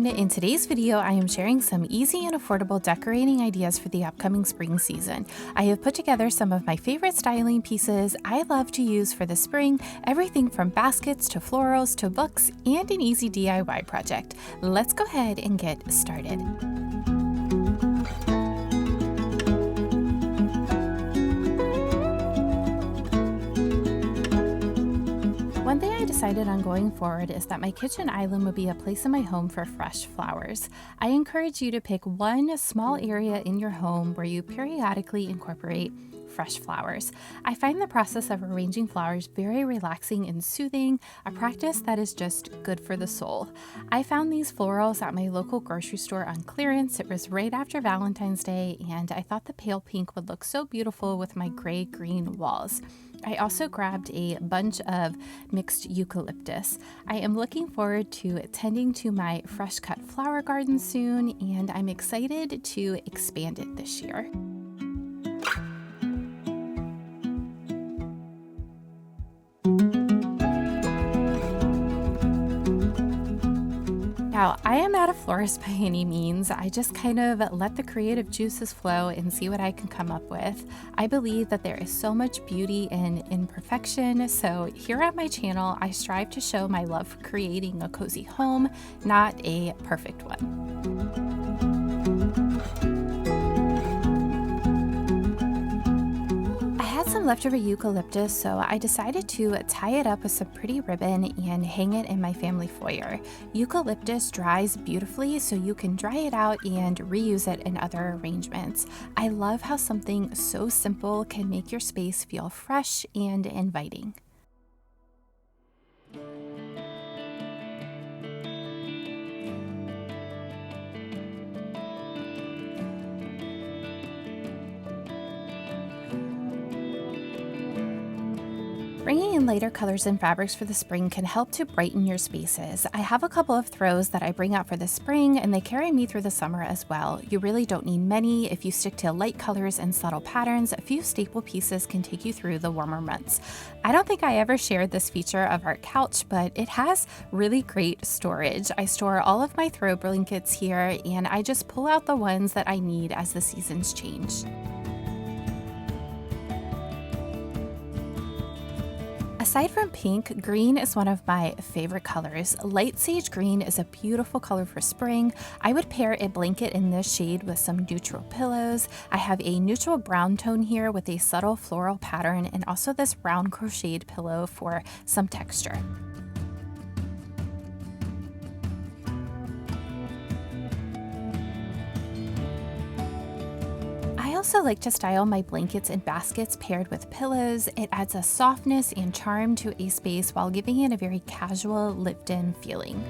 everyone! In today's video, I am sharing some easy and affordable decorating ideas for the upcoming spring season. I have put together some of my favorite styling pieces I love to use for the spring, everything from baskets to florals to books, and an easy DIY project. Let's go ahead and get started. One thing I decided on going forward is that my kitchen island would be a place in my home for fresh flowers. I encourage you to pick one small area in your home where you periodically incorporate fresh flowers. I find the process of arranging flowers very relaxing and soothing, a practice that is just good for the soul. I found these florals at my local grocery store on clearance. It was right after Valentine's Day, and I thought the pale pink would look so beautiful with my gray-green walls. I also grabbed a bunch of mixed eucalyptus. I am looking forward to tending to my fresh cut flower garden soon, and I'm excited to expand it this year. Now, I am not a florist by any means. I just kind of let the creative juices flow and see what I can come up with. I believe that there is so much beauty in imperfection, so here on my channel, I strive to show my love for creating a cozy home, not a perfect one. Some leftover eucalyptus, so I decided to tie it up with some pretty ribbon and hang it in my family foyer. Eucalyptus dries beautifully, so you can dry it out and reuse it in other arrangements. I love how something so simple can make your space feel fresh and inviting. Bringing in lighter colors and fabrics for the spring can help to brighten your spaces. I have a couple of throws that I bring out for the spring, and they carry me through the summer as well. You really don't need many. If you stick to light colors and subtle patterns, a few staple pieces can take you through the warmer months. I don't think I ever shared this feature of our couch, but it has really great storage. I store all of my throw blankets here, and I just pull out the ones that I need as the seasons change. Aside from pink, green is one of my favorite colors. Light sage green is a beautiful color for spring. I would pair a blanket in this shade with some neutral pillows. I have a neutral brown tone here with a subtle floral pattern, and also this round crocheted pillow for some texture. I also like to style my blankets and baskets paired with pillows. It adds a softness and charm to a space while giving it a very casual, lived-in feeling.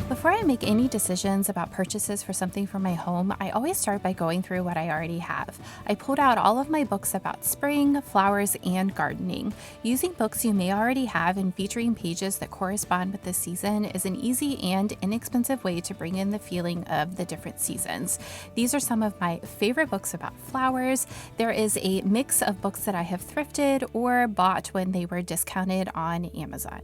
Before I make any decisions about purchases for something for my home, I always start by going through what I already have. I pulled out all of my books about spring, flowers, and gardening. Using books you may already have and featuring pages that correspond with the season is an easy and inexpensive way to bring in the feeling of the different seasons. These are some of my favorite books about flowers. There is a mix of books that I have thrifted or bought when they were discounted on Amazon.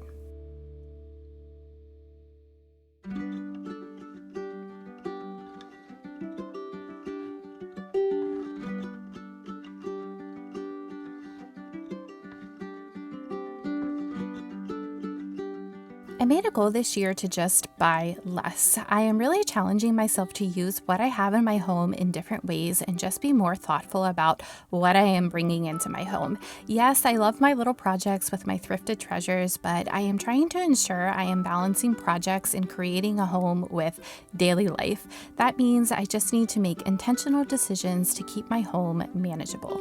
I made a goal this year to just buy less. I am really challenging myself to use what I have in my home in different ways and just be more thoughtful about what I am bringing into my home. Yes, I love my little projects with my thrifted treasures, but I am trying to ensure I am balancing projects and creating a home with daily life. That means I just need to make intentional decisions to keep my home manageable.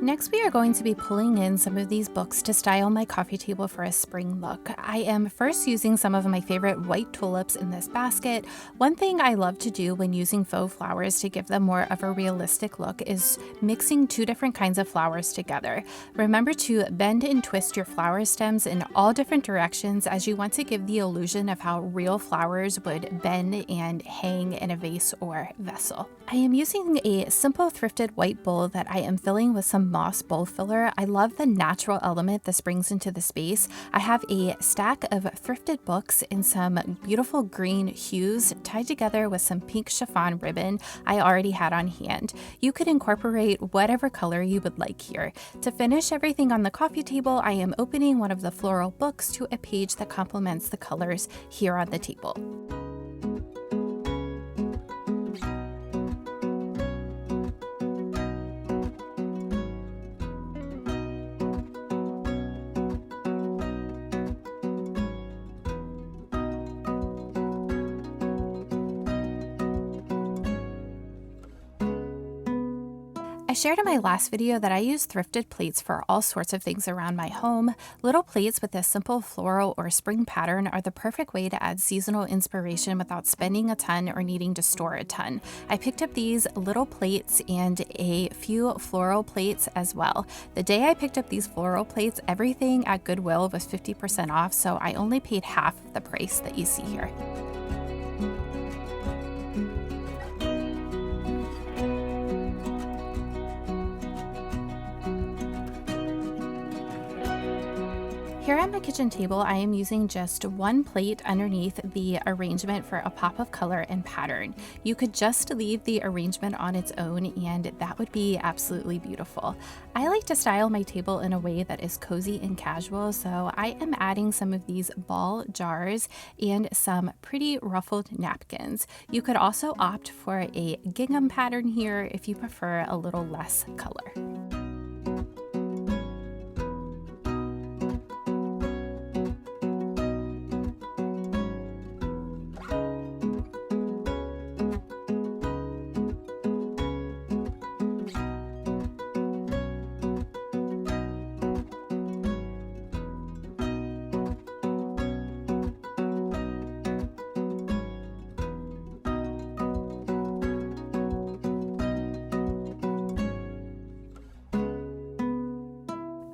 Next, we are going to be pulling in some of these books to style my coffee table for a spring look. I am first using some of my favorite white tulips in this basket. One thing I love to do when using faux flowers to give them more of a realistic look is mixing two different kinds of flowers together. Remember to bend and twist your flower stems in all different directions as you want to give the illusion of how real flowers would bend and hang in a vase or vessel. I am using a simple thrifted white bowl that I am filling with some moss bowl filler. I love the natural element this brings into the space. I have a stack of thrifted books in some beautiful green hues tied together with some pink chiffon ribbon I already had on hand. You could incorporate whatever color you would like here. To finish everything on the coffee table, I am opening one of the floral books to a page that complements the colors here on the table. I shared in my last video that I use thrifted plates for all sorts of things around my home. Little plates with a simple floral or spring pattern are the perfect way to add seasonal inspiration without spending a ton or needing to store a ton. I picked up these little plates and a few floral plates as well. The day I picked up these floral plates, everything at Goodwill was 50% off, so I only paid half of the price that you see here. Here at my kitchen table, I am using just one plate underneath the arrangement for a pop of color and pattern. You could just leave the arrangement on its own and that would be absolutely beautiful. I like to style my table in a way that is cozy and casual, so I am adding some of these ball jars and some pretty ruffled napkins. You could also opt for a gingham pattern here if you prefer a little less color.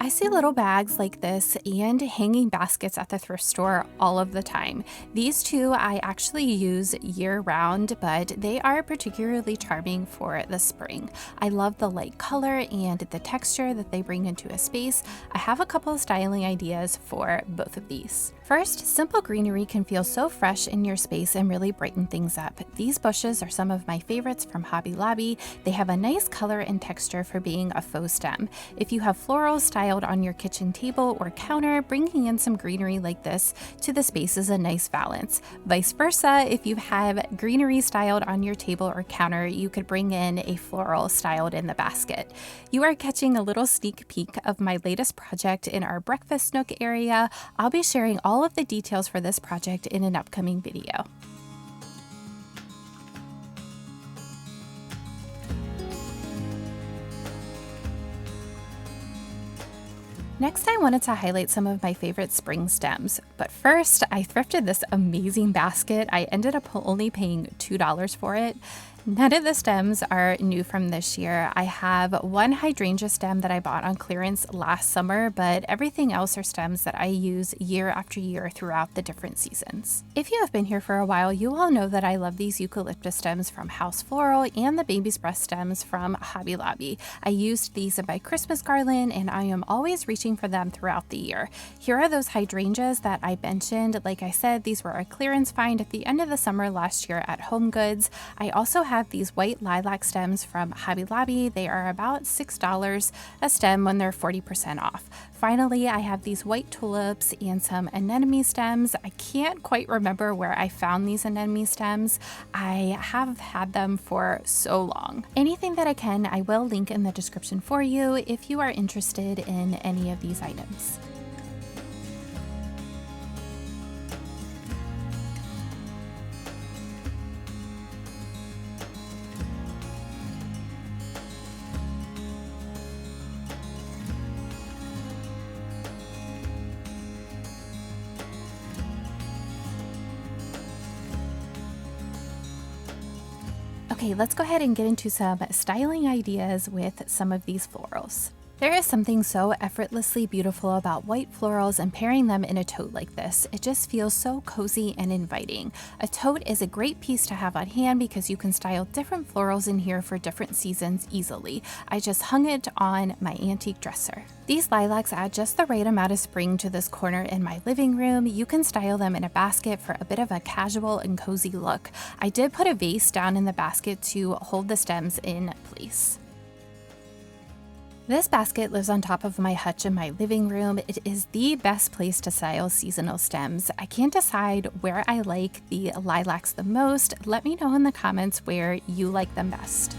I see little bags like this and hanging baskets at the thrift store all of the time. These two I actually use year-round, but they are particularly charming for the spring. I love the light color and the texture that they bring into a space. I have a couple of styling ideas for both of these. First, simple greenery can feel so fresh in your space and really brighten things up. These bushes are some of my favorites from Hobby Lobby. They have a nice color and texture for being a faux stem. If you have florals styled on your kitchen table or counter, bringing in some greenery like this to the space is a nice balance. Vice versa, if you have greenery styled on your table or counter, you could bring in a floral styled in the basket. You are catching a little sneak peek of my latest project in our breakfast nook area. I'll be sharing all of the details for this project in an upcoming video. Next, I wanted to highlight some of my favorite spring stems, but first I thrifted this amazing basket. I ended up only paying $2 for it. None of the stems are new from this year. I have one hydrangea stem that I bought on clearance last summer, but everything else are stems that I use year after year throughout the different seasons. If you have been here for a while, you all know that I love these eucalyptus stems from House Floral and the baby's breath stems from Hobby Lobby. I used these in my Christmas garland and I am always reaching for them throughout the year. Here are those hydrangeas that I mentioned. Like I said, these were a clearance find at the end of the summer last year at HomeGoods. I also have these white lilac stems from Hobby Lobby. They are about $6 a stem when they're 40% off. Finally, I have these white tulips and some anemone stems. I can't quite remember where I found these anemone stems. I have had them for so long. Anything that I can, I will link in the description for you if you are interested in any of these items. Okay, let's go ahead and get into some styling ideas with some of these florals. There is something so effortlessly beautiful about white florals and pairing them in a tote like this. It just feels so cozy and inviting. A tote is a great piece to have on hand because you can style different florals in here for different seasons easily. I just hung it on my antique dresser. These lilacs add just the right amount of spring to this corner in my living room. You can style them in a basket for a bit of a casual and cozy look. I did put a vase down in the basket to hold the stems in place. This basket lives on top of my hutch in my living room. It is the best place to style seasonal stems. I can't decide where I like the lilacs the most. Let me know in the comments where you like them best.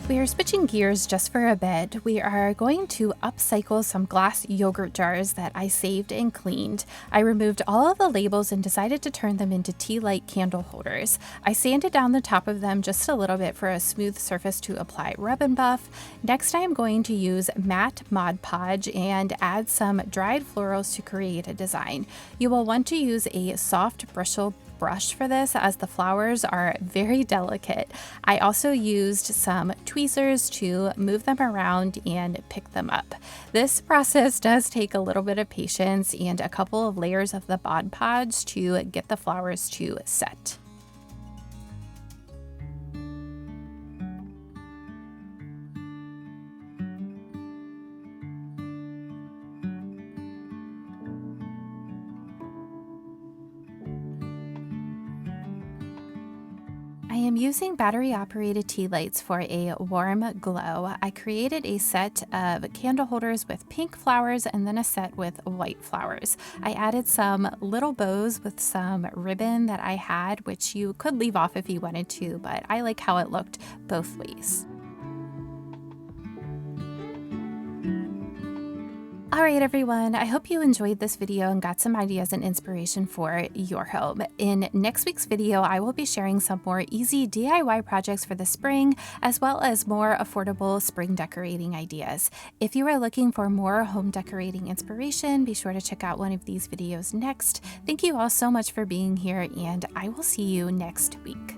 We are switching gears just for a bit. We are going to upcycle some glass yogurt jars that I saved and cleaned. I removed all of the labels and decided to turn them into Tealight candle holders. I sanded down the top of them just a little bit for a smooth surface to apply rub and buff. Next, I am going to use matte Mod Podge and add some dried florals to create a design. You will want to use a soft bristle brush for this as the flowers are very delicate. I also used some tweezers to move them around and pick them up. This process does take a little bit of patience and a couple of layers of the Mod Podge to get the flowers to set. I am using battery-operated tea lights for a warm glow. I created a set of candle holders with pink flowers and then a set with white flowers. I added some little bows with some ribbon that I had, which you could leave off if you wanted to, but I like how it looked both ways. Alright everyone, I hope you enjoyed this video and got some ideas and inspiration for your home. In next week's video, I will be sharing some more easy DIY projects for the spring, as well as more affordable spring decorating ideas. If you are looking for more home decorating inspiration, be sure to check out one of these videos next. Thank you all so much for being here, and I will see you next week.